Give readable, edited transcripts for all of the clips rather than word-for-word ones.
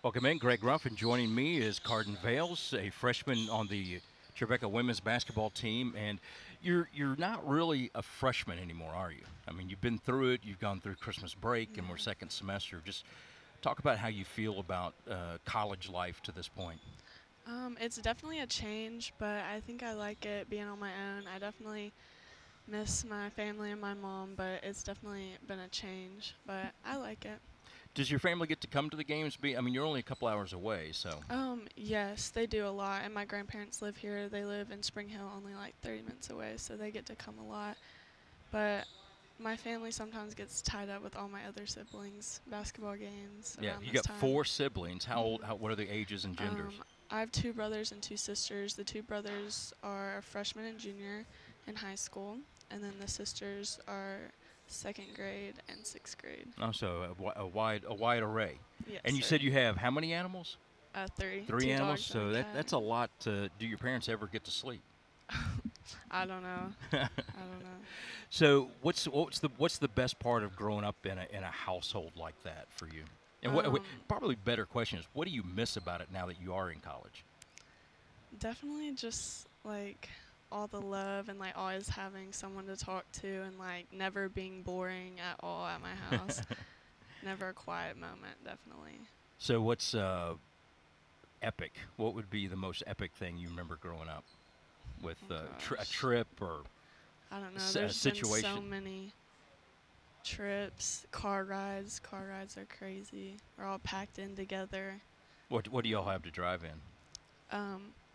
Welcome in. Greg Ruffin joining me is Carden Vailes, a freshman on the Trevecca women's basketball team. And you're not really a freshman anymore, are you? I mean, you've been through it. You've gone through Christmas break, and we're second semester. Just talk about how you feel about college life to this point. It's definitely a change, but I think I like it being on my own. I definitely miss my family and my mom, but it's definitely been a change, but I like it. Does your family get to come to the games? I mean, you're only a couple hours away, so. Yes, they do a lot, and my grandparents live here. They live in Spring Hill, only like 30 minutes away, so they get to come a lot. But my family sometimes gets tied up with all my other siblings' basketball games Yeah, around you this got time. four siblings. How old? What are the ages and genders? I have two brothers and two sisters. The two brothers are a freshman and junior in high school, and then the sisters are second grade and sixth grade. Oh, so a wide array. Yes, And you sir. said you have how many animals? Three. Three Two animals. dogs So and a cat. that's a lot. Do your parents ever get to sleep? I don't know. I don't know. So what's the best part of growing up in a household like that for you? And probably better question is, what do you miss about it now that you are in college? Definitely just like all the love and like always having someone to talk to and like never being boring at all at my house. Never a quiet moment, definitely. So what's epic? What would be the most epic thing you remember growing up with Oh a gosh. trip or I don't know. a There's been so situation? many trips, car rides. Car rides are crazy. We're all packed in together. What do y'all have to drive in?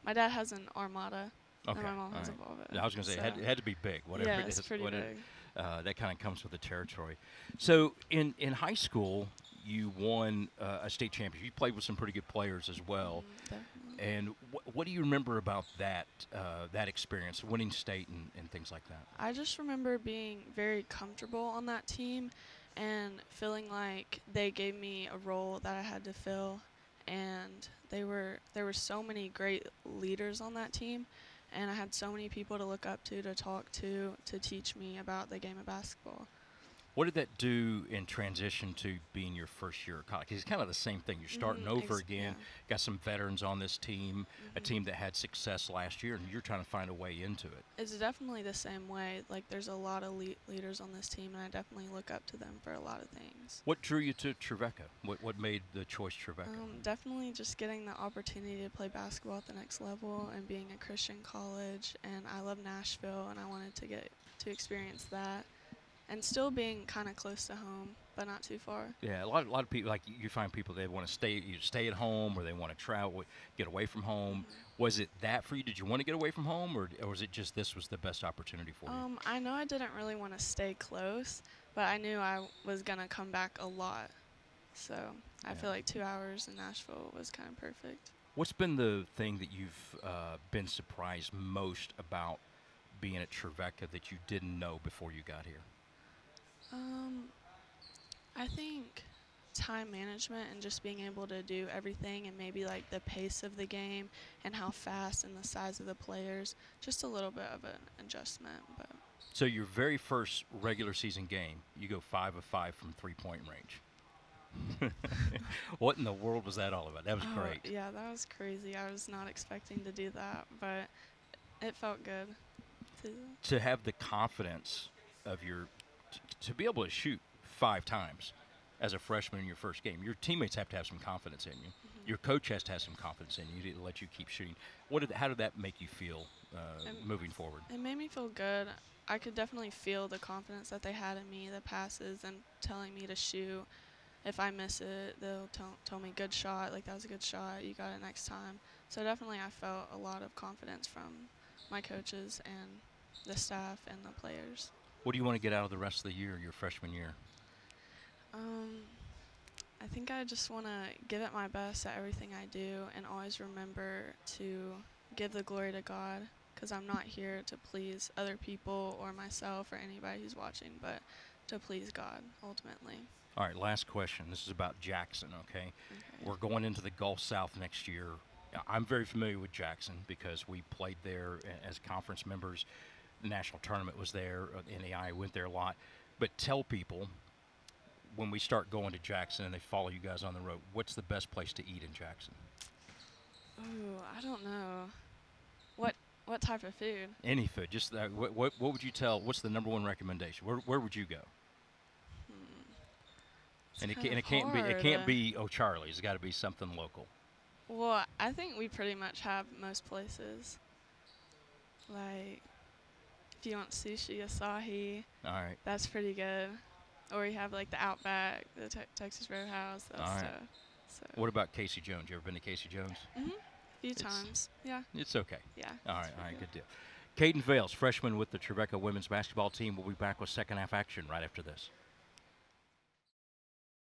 My dad has an Armada, Okay, and my mom all has a right. Volvo. I was going to say So it had to be big, whatever yeah, it it's is. pretty big. That kind of comes with the territory. So in high school, you won a state championship. You played with some pretty good players as well. Definitely. And what do you remember about that experience, winning state and things like that? I just remember being very comfortable on that team and feeling like they gave me a role that I had to fill, and there were so many great leaders on that team, and I had so many people to look up to talk to teach me about the game of basketball. What did that do in transition to being your first year of college? 'Cause it's kind of the same thing. You're starting over Yeah. again. Got some veterans on this team, a hmm team that had success last year, and you're trying to find a way into it. It's definitely the same way. Like there's a lot of leaders on this team, and I definitely look up to them for a lot of things. What drew you to Trevecca? What made the choice Trevecca? Definitely just getting the opportunity to play basketball at the next level and being a Christian college. And I love Nashville, and I wanted to get to experience that. And still being kind of close to home, but not too far. Yeah, a lot of people, like you find people, they want to stay at home, or they want to travel, get away from home. Was it that for you? Did you want to get away from home, or was it just this was the best opportunity for you? I know I didn't really want to stay close, but I knew I was going to come back a lot. So I Yeah. feel like 2 hours in Nashville was kind of perfect. What's been the thing that you've been surprised most about being at Trevecca that you didn't know before you got here? Um, I think time management and just being able to do everything and maybe like the pace of the game and how fast and the size of the players, just a little bit of an adjustment. But So your very first regular season game, you go 5 of 5 from 3-point range. What in the world was that all about? That was great. yeah, that was crazy. I was not expecting to do that, but it felt good. To, To have the confidence of to be able to shoot 5 times as a freshman in your first game. Your teammates have to have some confidence in you. Your coach has to have some confidence in you to let you keep shooting. How did that make you feel moving forward? it made me feel good. I could definitely feel the confidence that they had in me, the passes, and telling me to shoot. If I miss it, they'll tell me good shot, like that was a good shot, you got it next time. So definitely I felt a lot of confidence from my coaches and the staff and the players. What do you want to get out of the rest of the year, your freshman year? Um, I think I just want to give it my best at everything I do and always remember to give the glory to God, because I'm not here to please other people or myself or anybody who's watching, but to please God ultimately. All right, last question. This is about Jackson, okay? Okay. We're going into the Gulf South next year. I'm very familiar with Jackson because we played there as conference members. The national tournament was there. NAI went there a lot. But tell people, when we start going to Jackson and they follow you guys on the road, what's the best place to eat in Jackson? Ooh, I don't know. What type of food? Any food. Just what would you tell? What's the number one recommendation? Where would you go? It's And kind it of can't be hard. O'Charlie's. It's got to be something local. Well, I think we pretty much have most places. Like, if you want sushi, Asahi, All right. that's pretty good. Or you have like the Outback, the Texas Roadhouse, that All right. stuff. So. What about Casey Jones? You ever been to Casey Jones? A few times. Yeah. It's okay. Yeah. All it's right. pretty Good deal. Caden Vailes, freshman with the Trevecca women's basketball team, will be back with second half action right after this.